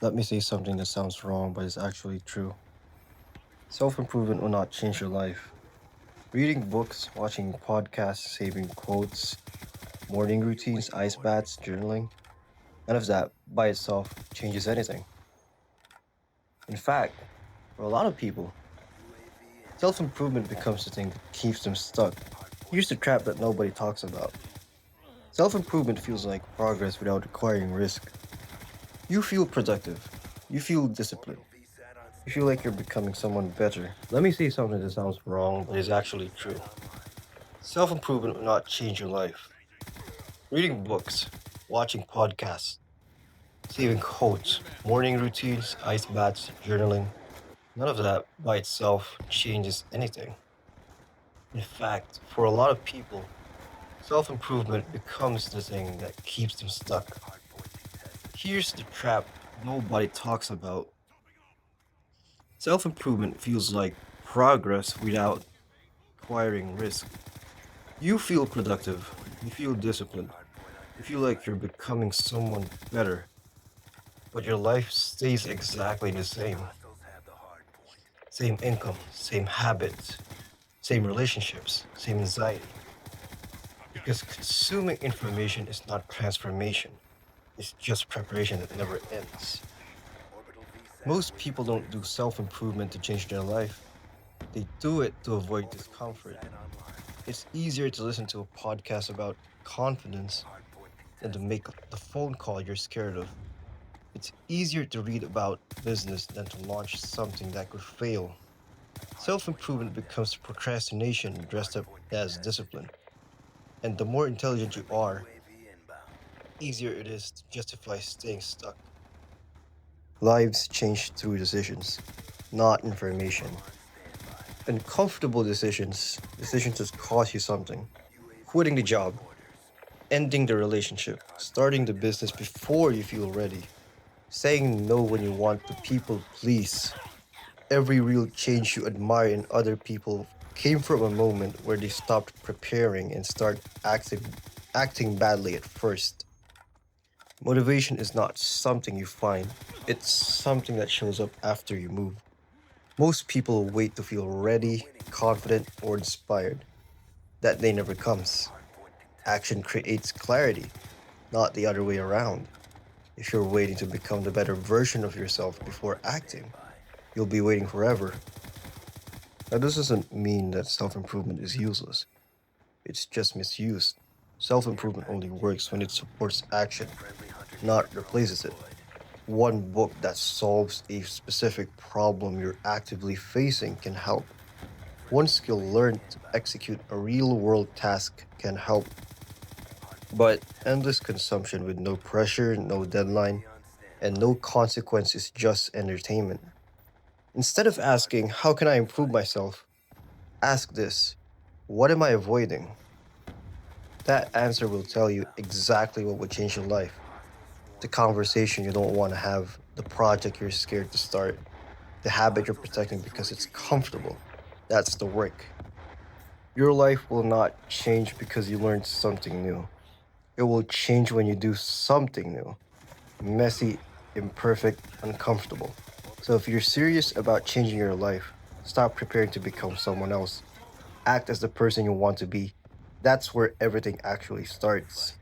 Let me say something that sounds wrong, but is actually true. Self improvement will not change your life. Reading books, watching podcasts, saving quotes, morning routines, ice baths, journaling, none of that by itself changes anything. In fact, for a lot of people, self improvement becomes the thing that keeps them stuck. Here's the trap that nobody talks about. Self improvement feels like progress without requiring risk. You feel productive. You feel disciplined. You feel like you're becoming someone better. Let me say something that sounds wrong, but is actually true. Self improvement will not change your life. Reading books, watching podcasts, saving quotes, morning routines, ice baths, journaling, none of that by itself changes anything. In fact, for a lot of people, self improvement becomes the thing that keeps them stuck. Here's the trap nobody talks about. Self improvement feels like progress without requiring risk. You feel productive, you feel disciplined, you feel like you're becoming someone better, but your life stays exactly the same. Same income, same habits, same relationships, same anxiety. Because consuming information is not transformation, it's just preparation that never ends. Most people don't do self improvement to change their life, they do it to avoid discomfort. It's easier to listen to a podcast about confidence than to make the phone call you're scared of. It's easier to read about business than to launch something that could fail. Self improvement becomes procrastination dressed up as discipline. And the more intelligent you are, easier it is to justify staying stuck. Lives change through decisions, not information. Uncomfortable decisions, decisions that cost you something. Quitting the job, ending the relationship, starting the business before you feel ready, saying no when you want to people please. Every real change you admire in other people came from a moment where they stopped preparing and start acting badly at first. Motivation is not something you find, it's something that shows up after you move. Most people wait to feel ready, confident, or inspired. That day never comes. Action creates clarity, not the other way around. If you're waiting to become the better version of yourself before acting, you'll be waiting forever. Now, this doesn't mean that self improvement is useless, it's just misused. Self improvement only works when it supports action, not replaces it. One book that solves a specific problem you're actively facing can help. One skill learned to execute a real world task can help. But endless consumption with no pressure, no deadline, and no consequence is just entertainment. Instead of asking, how can I improve myself? Ask this, what am I avoiding? That answer will tell you exactly what would change your life. The conversation you don't want to have, the project you're scared to start, the habit you're protecting because it's comfortable. That's the work. Your life will not change because you learned something new. It will change when you do something new. Messy, imperfect, uncomfortable. So if you're serious about changing your life, stop preparing to become someone else. Act as the person you want to be. That's where everything actually starts.